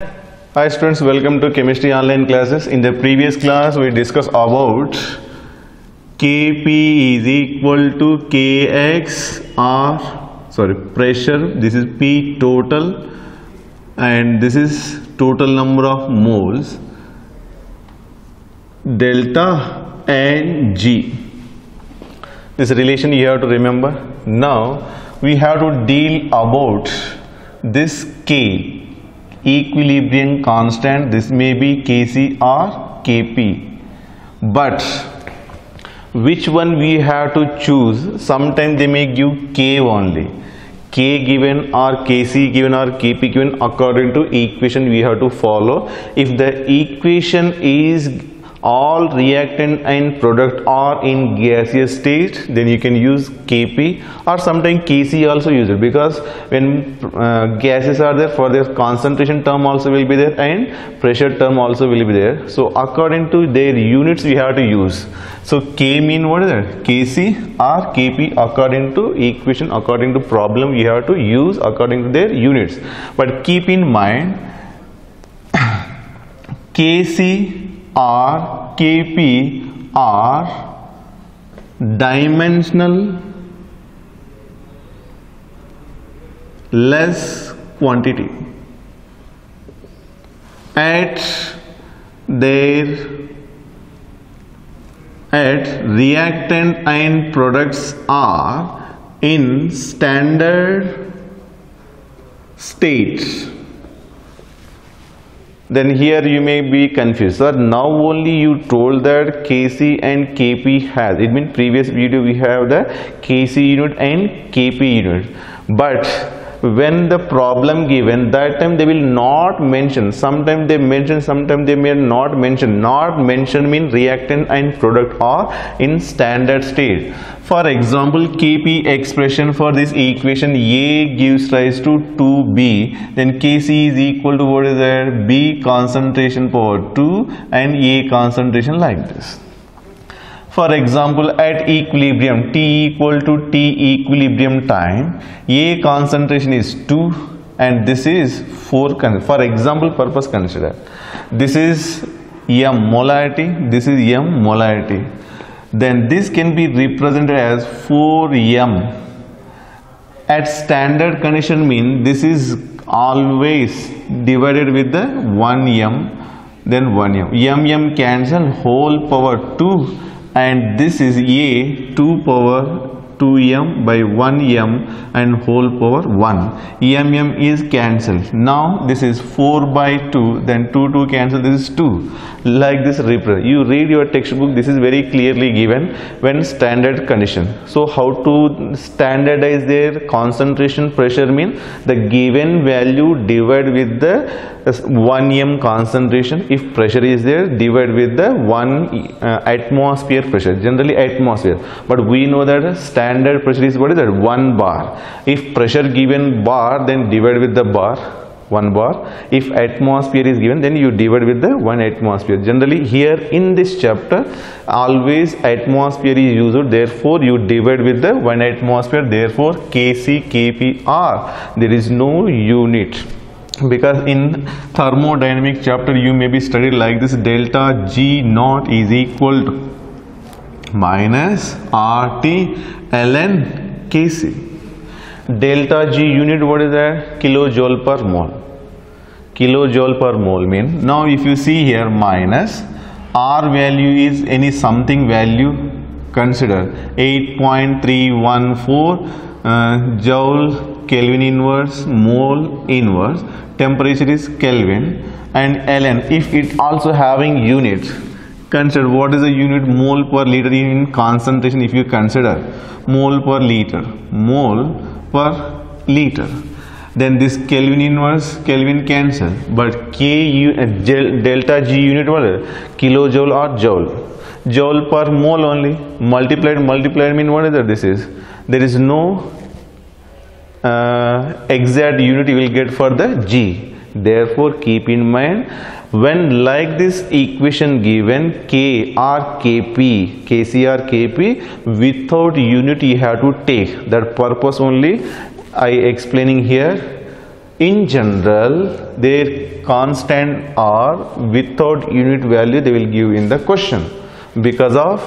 Hi students, welcome to chemistry online classes. In the previous class we discussed about Kp is equal to Kx pressure. This is P total and this is total number of moles, delta and G. This relation you have to remember. Now we have to deal about this K, equilibrium constant. This may be Kc or Kp, but which one we have to choose? Sometimes they may give K only, K given or Kc given or Kp given. According to equation we have to follow. If the equation is all reactant and product are in gaseous state, then you can use Kp, or sometimes Kc also use it, because when gases are there, for their concentration term also will be there and pressure term also will be there. So according to their units we have to use. So K mean what is that? Kc or Kp according to equation, according to problem we have to use according to their units. But keep in mind Kc or Kp are dimensional less quantity at reactant and products are in standard state. Then here you may be confused, sir. Now only you told that Kc and Kp has. It means previous video we have the Kc unit and Kp unit. But when the problem given, that time they will not mention. Sometimes they mention, sometimes they may not mention. Not mention mean reactant and product are in standard state. For example, Kp expression for this equation, A gives rise to 2B, then Kc is equal to what is that? B concentration power 2 and A concentration like this. For example, at equilibrium, T equal to T equilibrium time, A concentration is 2 and this is 4. For example purpose consider. This is M molarity, this is M molarity. Then this can be represented as 4m. At standard condition mean this is always divided with the 1m, then 1m. M cancel, whole power 2, and this is A 2 power 2m by 1m and whole power 1. M is cancelled. Now this is 4 by 2, then 2 cancel, this is 2. Like this represent. You read your textbook, this is very clearly given when standard condition. So how to standardize their concentration pressure mean the given value divide with the 1m concentration. If pressure is there, divide with the 1 atmosphere pressure, generally atmosphere. But we know that standard pressure is what is that? 1 bar. If pressure given bar, then divide with the bar, 1 bar. If atmosphere is given, then you divide with the 1 atmosphere. Generally here in this chapter always atmosphere is used, therefore you divide with the 1 atmosphere. Therefore Kc, Kp are, there is no unit. Because in thermodynamic chapter you may be studied like this, delta G naught is equal to minus RT ln Kc. Delta G unit what is that? Kilojoule per mole. Kilojoule per mole mean, now if you see here minus R value is any something value, consider 8.314 joule Kelvin inverse, mole inverse, temperature is Kelvin, and ln, if it also having units, consider what is the unit? Mole per liter in concentration. If you consider mole per liter, then this Kelvin inverse, Kelvin cancel, but delta G unit what is? Kilojoule or joule. Joule per mole only, multiplied mean what is that? This is, there is no exact unit you will get for the G. Therefore keep in mind, when like this equation given K or Kp, Kc or Kp, without unit you have to take. That purpose only I explaining here. in general their constant are without unit value they will give in the question. Because of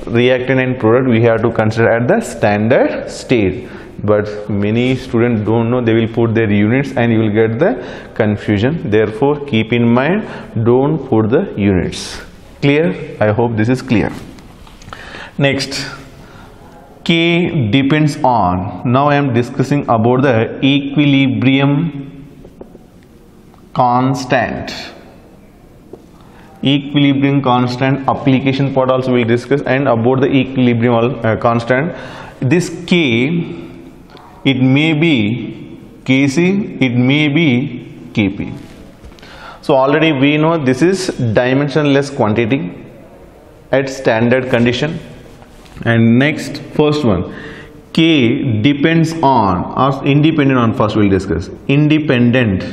reactant and product we have to consider at the standard state, but many students don't know, they will put their units and you will get the confusion. Therefore keep in mind, don't put the units. Clear? I hope this is clear. Next, K depends on, now I am discussing about the equilibrium constant. Equilibrium constant application part also we will discuss, and about the equilibrium constant. This K, it may be Kc, it may be Kp. So already we know this is dimensionless quantity at standard condition. And next, first one, K depends on or independent on, first we will discuss. Independent,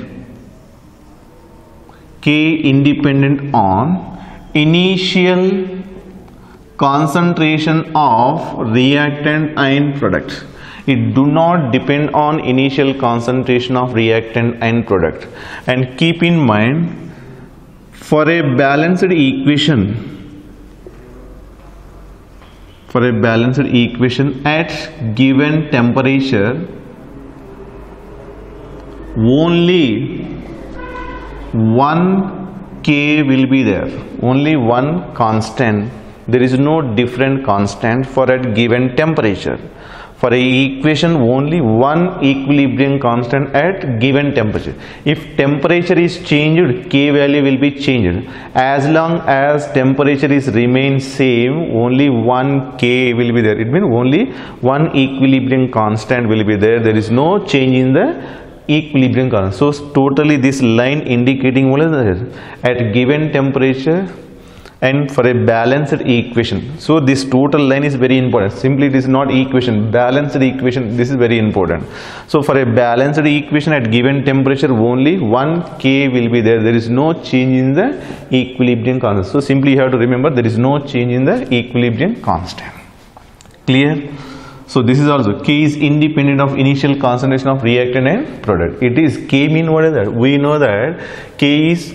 K independent on initial concentration of reactant and product. It do not depend on initial concentration of reactant and product. And keep in mind, for a balanced equation, at given temperature, only one K will be there, only one constant. There is no different constant for a given temperature. For a equation, only one equilibrium constant at given temperature. If temperature is changed, K value will be changed. As long as temperature is remain same, only one K will be there. It means only one equilibrium constant will be there. There is no change in the equilibrium constant. So totally this line indicating what is that? At given temperature and for a balanced equation. So this total line is very important. Simply it is not equation, balanced equation, this is very important. So for a balanced equation at given temperature, only one K will be there. There is no change in the equilibrium constant. So simply you have to remember there is no change in the equilibrium constant. Clear? So this is also K is independent of initial concentration of reactant and product. It is K mean what is that? We know that K is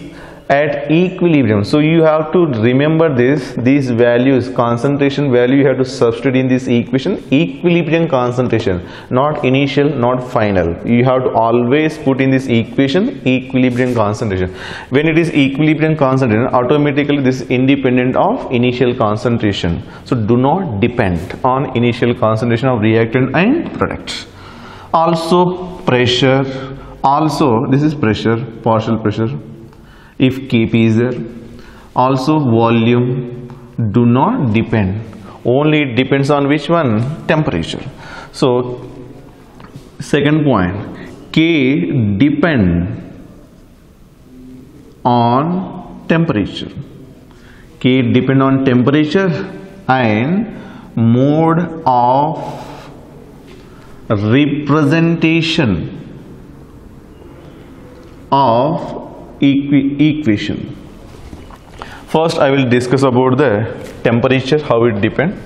at equilibrium. So you have to remember these values, concentration value you have to substitute in this equation. Equilibrium concentration, not initial, not final. You have to always put in this equation equilibrium concentration. When it is equilibrium concentration, automatically this is independent of initial concentration. So do not depend on initial concentration of reactant and product. Also pressure, also this is pressure, partial pressure, if Kp is there. Also volume do not depend, only it depends on which one? Temperature. So second point, K depend on temperature. K depend on temperature and mode of representation of equation. First I will discuss about the temperature, how it depends.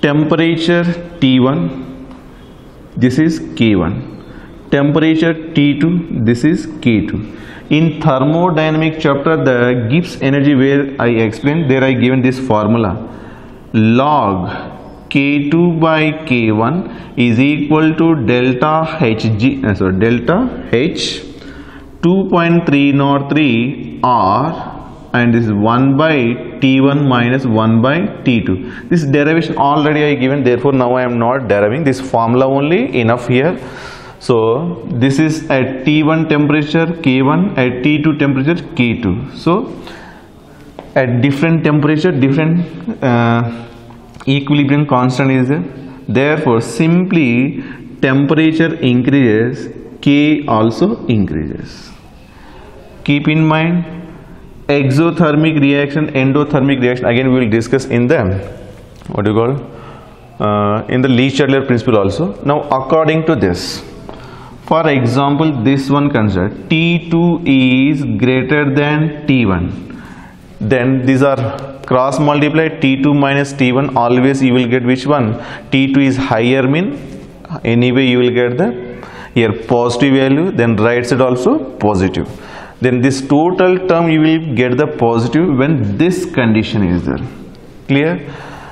Temperature T1, this is K1. Temperature T2, this is K2. In thermodynamic chapter, the Gibbs energy where I explained, there I given this formula. Log K2 by K1 is equal to delta Hg, delta H 2.303 R, and this is 1 by T1 minus 1 by T2. This derivation already I given, therefore now I am not deriving. This formula only enough here. So this is at T1 temperature K1, at T2 temperature K2. So at different temperature, different equilibrium constant is there. Therefore simply temperature increases, K also increases. Keep in mind, exothermic reaction, endothermic reaction, again we will discuss in the what do you call in the Le-Chatelier principle also. Now according to this, for example this one consider T2 is greater than T1, then these are cross multiplied, T2 minus T1, always you will get which one? T2 is higher, mean anyway you will get the here positive value, then right side also positive. Then this total term you will get the positive when this condition is there. Clear?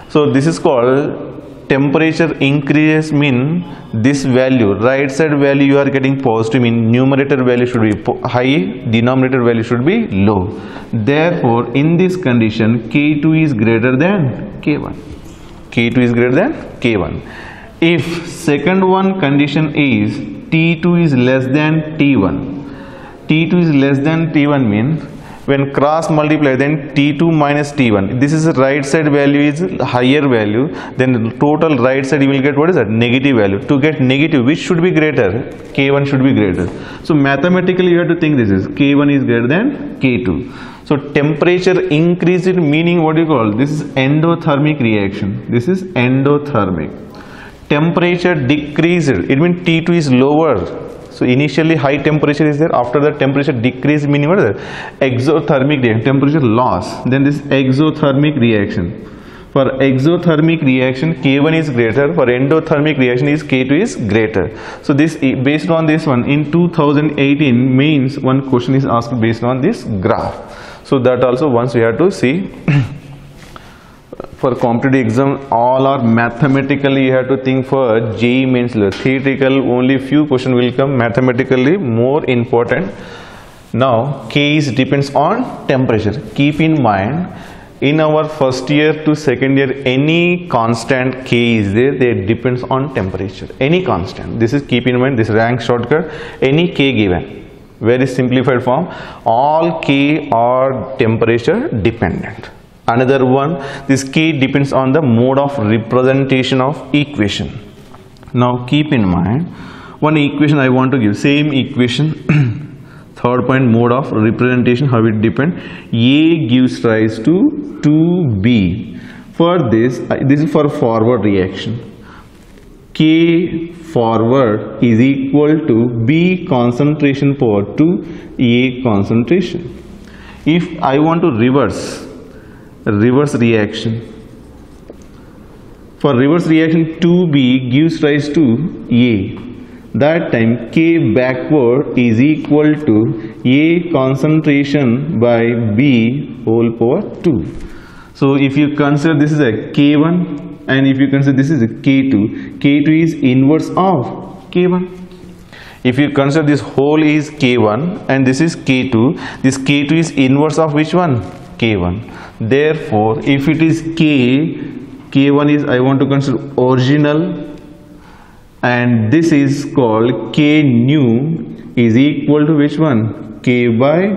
So this is called temperature increases, mean this value, right side value you are getting positive, mean numerator value should be high, denominator value should be low. Therefore in this condition K2 is greater than K1. K2 is greater than K1. If second one condition is T2 is less than T1, T2 is less than T1 means when cross multiply, then T2 minus T1, this is right side value is higher value, then the total right side you will get what is that? Negative value. To get negative, which should be greater? K1 should be greater. So mathematically you have to think this is K1 is greater than K2. So temperature increased, meaning what you call, this is endothermic reaction. This is endothermic. Temperature decreased, it means T2 is lower. So initially high temperature is there, after that temperature decrease, meaning what is that? Exothermic reaction, temperature loss. Then this exothermic reaction. For exothermic reaction K1 is greater, for endothermic reaction is K2 is greater. So this, based on this one, in 2018 means one question is asked based on this graph. So that also once we have to see. For competitive exam, all are mathematically you have to think. For JEE means theoretical only few question will come, mathematically more important. Now K is depends on temperature. Keep in mind, in our first year to second year, any constant K is there, they depends on temperature. Any constant. This is keep in mind, this rank shortcut, any K given. Very simplified form, all K are temperature dependent. Another one, this K depends on the mode of representation of equation. Now keep in mind, one equation I want to give, same equation, third point, mode of representation, how it depends. A gives rise to 2B. For this is for forward reaction. K forward is equal to B concentration power to A concentration. If I want to reverse reaction, for reverse reaction 2B gives rise to A, that time K backward is equal to A concentration by B whole power 2. So if you consider this is a K1 and if you consider this is a K2, K2 is inverse of K1. If you consider this whole is K1 and this is K2, this K2 is inverse of which one? K1. Therefore, if it is K1 is, I want to consider original, and this is called K new is equal to which one? K by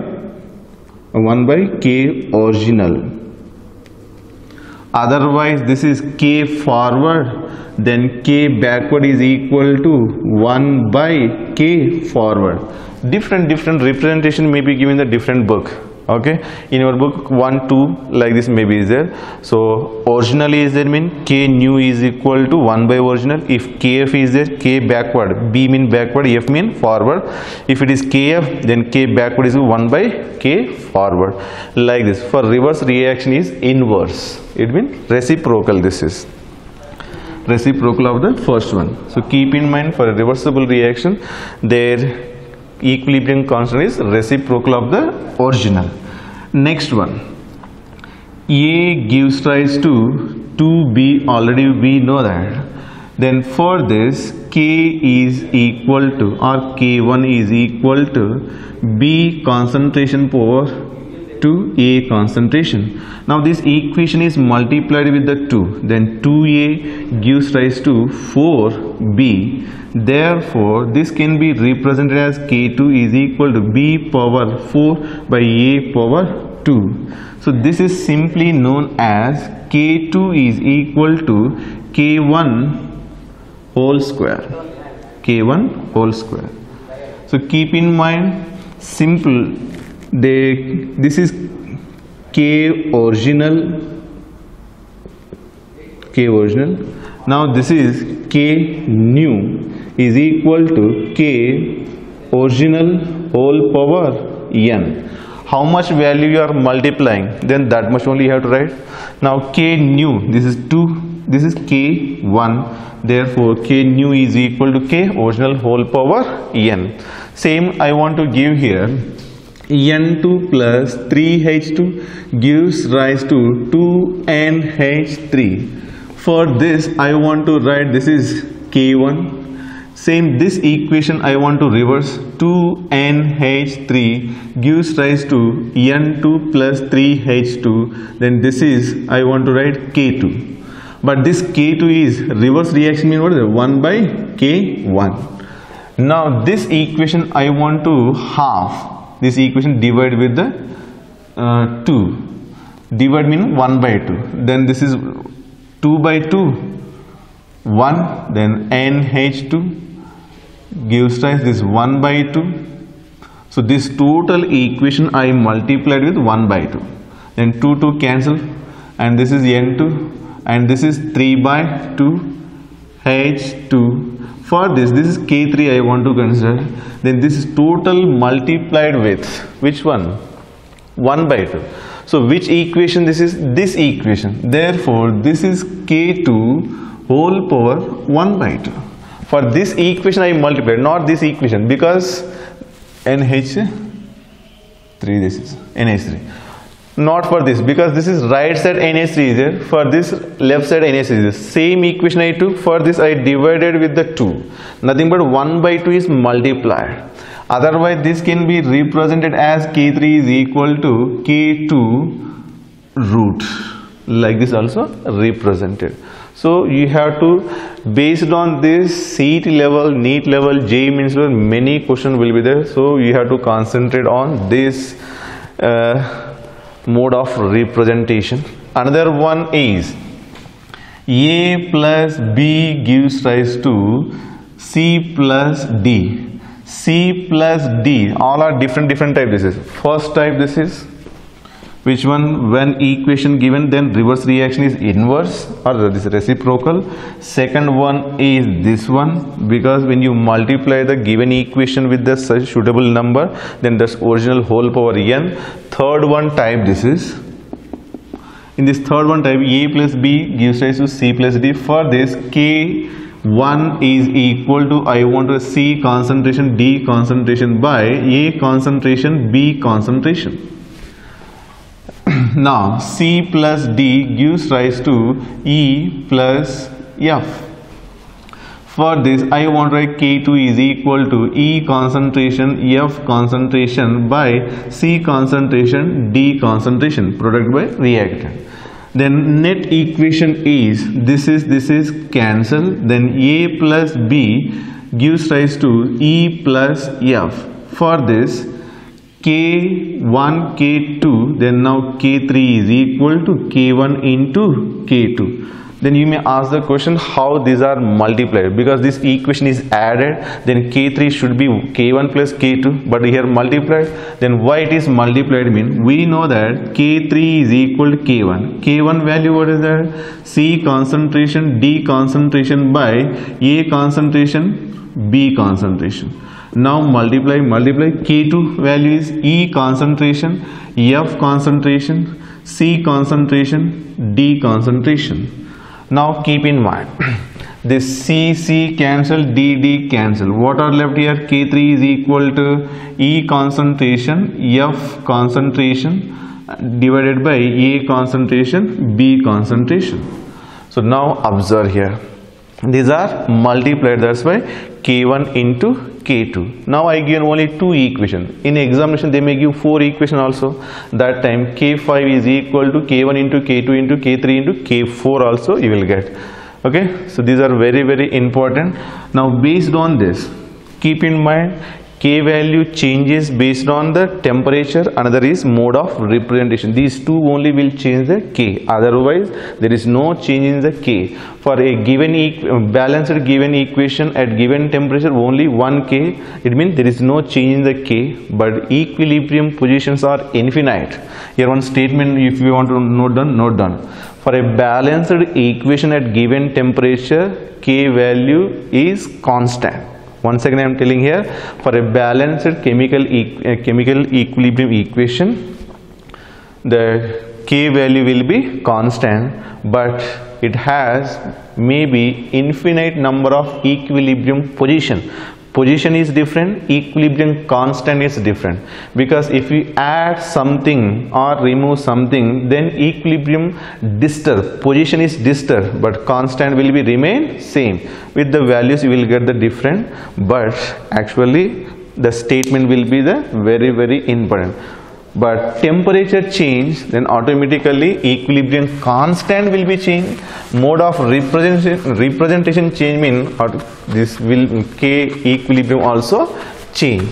1 by K original. Otherwise, this is K forward, then K backward is equal to 1 by K forward. Different representation may be given in the different book. Okay, in your book 1, 2 like this maybe is there. So originally is there, mean K new is equal to 1 by original. If Kf is there, K backward, B mean backward, F mean forward. If it is Kf, then K backward is 1 by K forward, like this. For reverse reaction is inverse, it means reciprocal. This is reciprocal of the first one. So keep in mind, for a reversible reaction their equilibrium constant is reciprocal of the original. Next one, A gives rise to 2B, already we know that. Then for this K is equal to, or K1 is equal to B concentration power to A concentration. Now this equation is multiplied with the 2, then 2A gives rise to 4B. Therefore this can be represented as K2 is equal to B power 4 by A power 2. So this is simply known as K2 is equal to K1 whole square. K1 whole square. So keep in mind, simple, this is K original. Now this is K new is equal to K original whole power n. How much value you are multiplying, then that much only you have to write. Now K new, this is 2, this is K1, therefore K nu is equal to K original whole power n. Same I want to give here, N2 plus 3H2 gives rise to 2NH3. For this I want to write, this is K1. Same, this equation I want to reverse, 2NH3 gives rise to N2 plus 3H2, then this is, I want to write K2. But this K2 is reverse reaction, means what is it? 1 by K1. Now this equation I want to halve, this equation divide with the 2. Divide means 1 by 2. Then this is 2 by 2, 1, then NH2 gives rise this 1 by 2. So this total equation I multiplied with 1 by 2. Then 2 cancel, and this is N2, and this is 3 by 2 H2. For this is K3 I want to consider. Then this is total multiplied with which one? 1 by 2. So which equation this is? This equation. Therefore this is K2 whole power 1 by 2. For this equation I multiplied, not this equation, because NH3, this is NH3. Not for this, because this is right side NH3 is there, for this left side NH3 is there. Same equation I took, for this I divided with the 2. Nothing but 1 by 2 is multiplied. Otherwise this can be represented as K3 is equal to K2 root, like this also represented. So you have to, based on this CET level, NEET level, JEE Mains level, many questions will be there. So you have to concentrate on this mode of representation. Another one is A plus B gives rise to C plus D. C plus D, all are different type. This is first type, this is which one? When equation given, then reverse reaction is inverse or this reciprocal. Second one is this one, because when you multiply the given equation with the such suitable number, then that's original whole power n. Third one type, this is. In this third one type, A plus B gives rise to C plus D. For this, K1 is equal to, I want to C concentration, D concentration by A concentration, B concentration. Now C plus D gives rise to E plus F. For this I want to write K2 is equal to E concentration, F concentration by C concentration, D concentration, product by reactant. Then net equation is this is cancel, then A plus B gives rise to E plus F. For this K1, K2, then now K3 is equal to K1 into K2. Then you may ask the question how these are multiplied, because this equation is added, then K3 should be K1 plus K2, but here multiplied. Then why it is multiplied mean, we know that K3 is equal to K1. K1 value, what is that? C concentration, D concentration by A concentration, B concentration. Now multiply, K2 value is E concentration, F concentration, C concentration, D concentration. Now keep in mind, this C cancel, D cancel. What are left here? K3 is equal to E concentration, F concentration divided by A concentration, B concentration. So now observe here, these are multiplied, that's why K1 into K2. Now I give only 2 equations. In examination they may give 4 equations also. That time K5 is equal to K1 into K2 into K3 into K4 also you will get. Okay, so these are very important. Now based on this, keep in mind K value changes based on the temperature, another is mode of representation. These two only will change the K, otherwise there is no change in the K. For a given balanced given equation at given temperature only 1 K, it means there is no change in the K, but equilibrium positions are infinite. Here one statement, if you want to note down. For a balanced equation at given temperature, K value is constant. Once again I am telling here, for a balanced chemical equilibrium equation, the K value will be constant, but it has maybe infinite number of equilibrium position. Position is different, equilibrium constant is different, because if we add something or remove something, then equilibrium disturb, position is disturbed, but constant will be remain same. With the values you will get the different, but actually the statement will be the very important. But temperature change, then automatically equilibrium constant will be changed. Mode of representation change mean this will K equilibrium also change.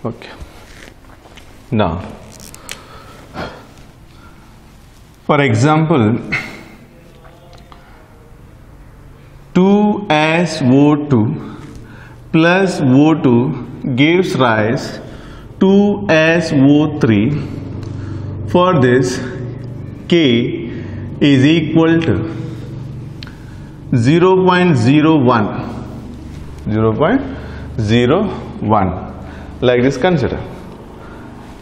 Okay. Now, for example, 2SO2 plus O2 gives rise to SO3. For this, K is equal to 0.01. Like this, consider.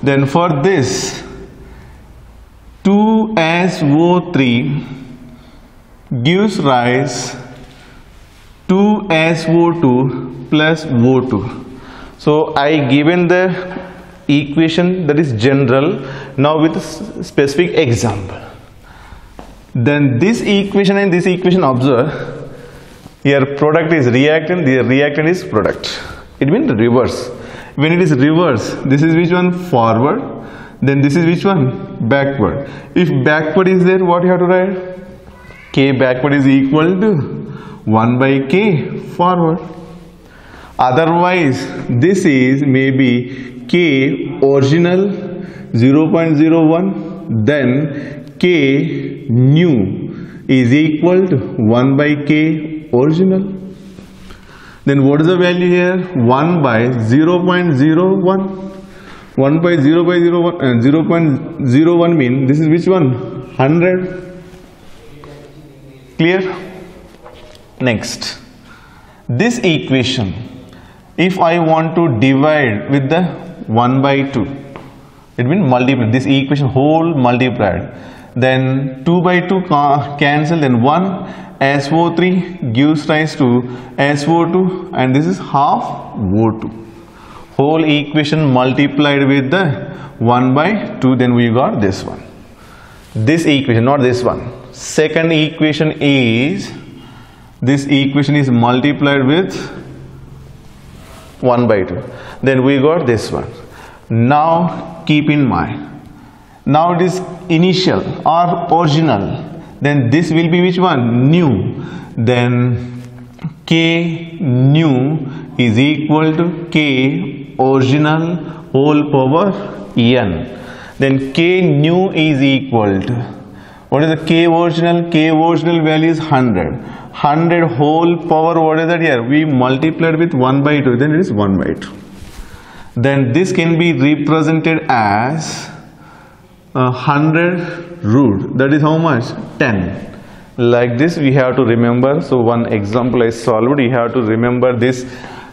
Then for this 2SO3 gives rise to SO2 plus O2. So I given the equation that is general, now with a specific example. Then this equation and this equation, observe here product is reactant, the reactant is product. It means reverse. When it is reverse, this is which one? Forward. Then this is which one? Backward. If backward is there, what you have to write? K backward is equal to 1 by K forward. Otherwise, this is maybe K original 0.01, then K new is equal to 1 by K original. Then what is the value here? 1 by 0.01. 1 by 0.01 means this is which one? 100. Clear? Next, this equation, if I want to divide with the 1 by 2, it means multiply this equation whole multiplied. Then 2 by 2 cancel, then 1 SO3 gives rise to SO2, and this is half O2. Whole equation multiplied with the 1 by 2, then we got this one. This equation, not this one. Second equation is, this equation is multiplied with 1 by 2. Then we got this one. Now keep in mind, now it is initial or original. Then this will be which one? New. Then K new is equal to K original whole power n. Then K new is equal to, what is the K original? K original value is 100. 100 whole power, what is that here? We multiplied with 1 by 2, then it is 1 by 2. Then this can be represented as 100 root, that is how much? 10. Like this we have to remember. So one example I solved, you have to remember this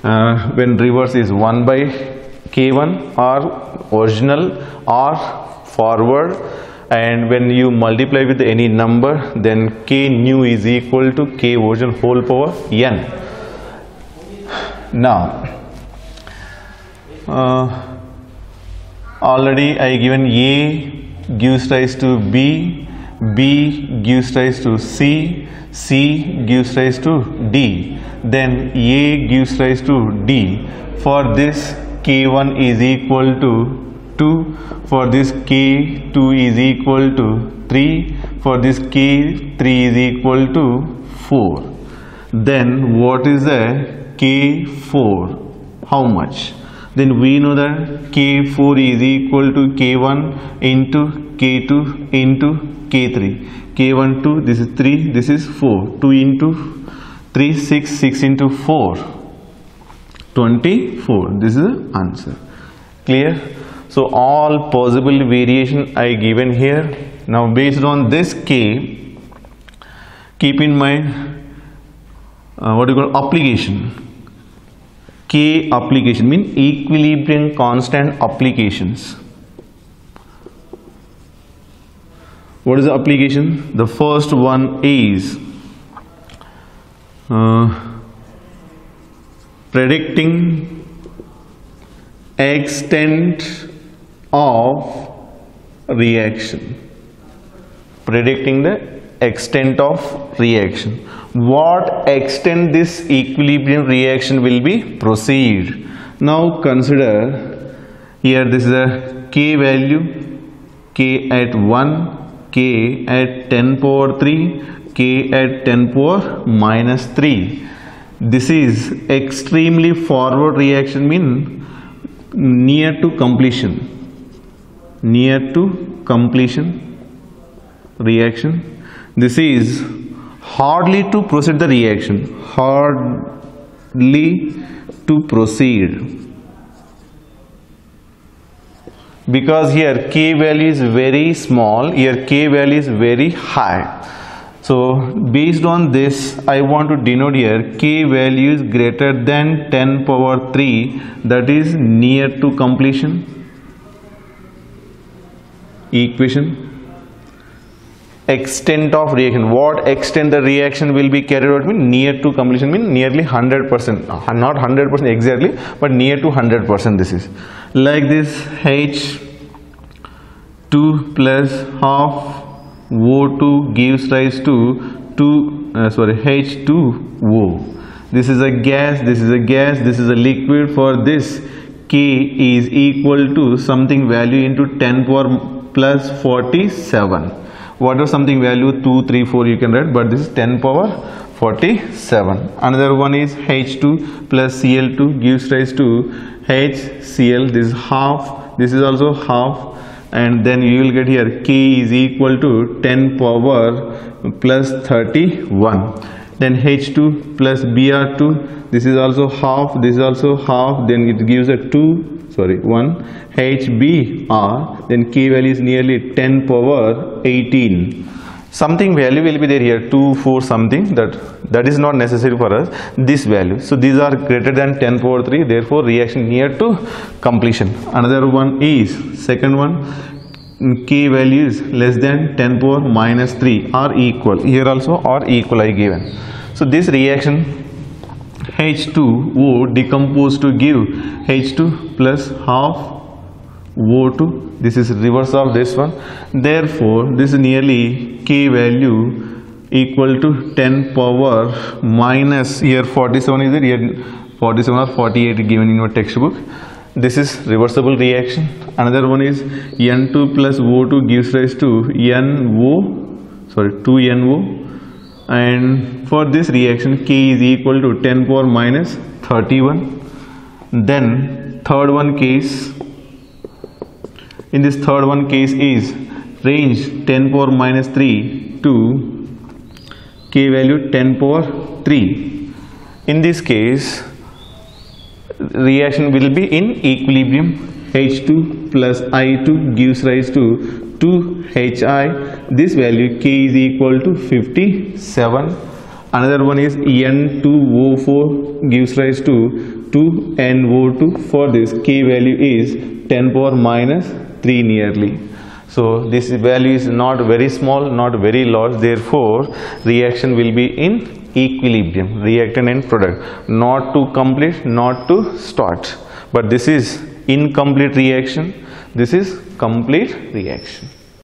when reverse is 1 by K1 or original or forward, and when you multiply with any number, then k nu is equal to k version whole power n. Now already I given A gives rise to B, B gives rise to C, C gives rise to D, then A gives rise to D. For this K1 is equal to 2, for this K2 is equal to 3, for this K3 is equal to 4. Then what is the K4? How much? Then we know that K4 is equal to K1 into K2 into K3. K1 2, this is 3, this is 4. 2 into 3, 6, 6 into 4, 24. This is the answer. Clear? So all possible variation I given here. Now based on this K, keep in mind what you call application. K application means equilibrium constant applications. What is the application? The first one is predicting extent of reaction. Predicting the extent of reaction. What extent this equilibrium reaction will be proceed. Now consider here, this is a K value, K at 1, K at 10 power 3, K at 10 power minus 3. This is extremely forward reaction, mean near to completion. Near to completion reaction. This is hardly to proceed the reaction. Hardly to proceed. Because here K value is very small, here K value is very high. So based on this, I want to denote here K value is greater than 10 power 3, that is near to completion. Equation. Extent of reaction. What extent the reaction will be carried out mean near to completion, mean nearly 100%. Not 100% exactly, but near to 100%. This is like this H2 plus half O2 gives rise to H2O. This is a gas, this is a gas, this is a liquid. For this K is equal to something value into 10 power plus 47. Whatever something value 2, 3, 4 you can write, but this is 10 power 47. Another one is H2 plus Cl2 gives rise to HCl. This is half, this is also half, and then you will get here K is equal to 10 power plus 31. Then H2 plus Br2, this is also half, this is also half, then it gives a 1 HBr, then K value is nearly 10 power 18. Something value will be there here, 2, 4 something, that is not necessary for us, this value. So these are greater than 10 power 3, therefore reaction near to completion. Another one is, second one, K value is less than 10 power minus 3 or equal. Here also or equal I given. So this reaction H2O decomposed to give H2 plus half O2. This is reverse of this one. Therefore, this is nearly K value equal to 10 power minus, here 47 is there, here 47 or 48 given in your textbook. This is reversible reaction. Another one is N2 plus O2 gives rise to 2NO. And for this reaction K is equal to 10 power minus 31. Then third one case, in this third one case is range 10 power minus 3 to K value 10 power 3. In this case reaction will be in equilibrium. H2 plus I2 gives rise to 2HI. This value K is equal to 57. Another one is N2O4 gives rise to 2NO2. For this K value is 10 power minus 3 nearly. So this value is not very small, not very large, therefore reaction will be in equilibrium, reactant and product, not to complete, not to start. But this is incomplete reaction, this is complete reaction.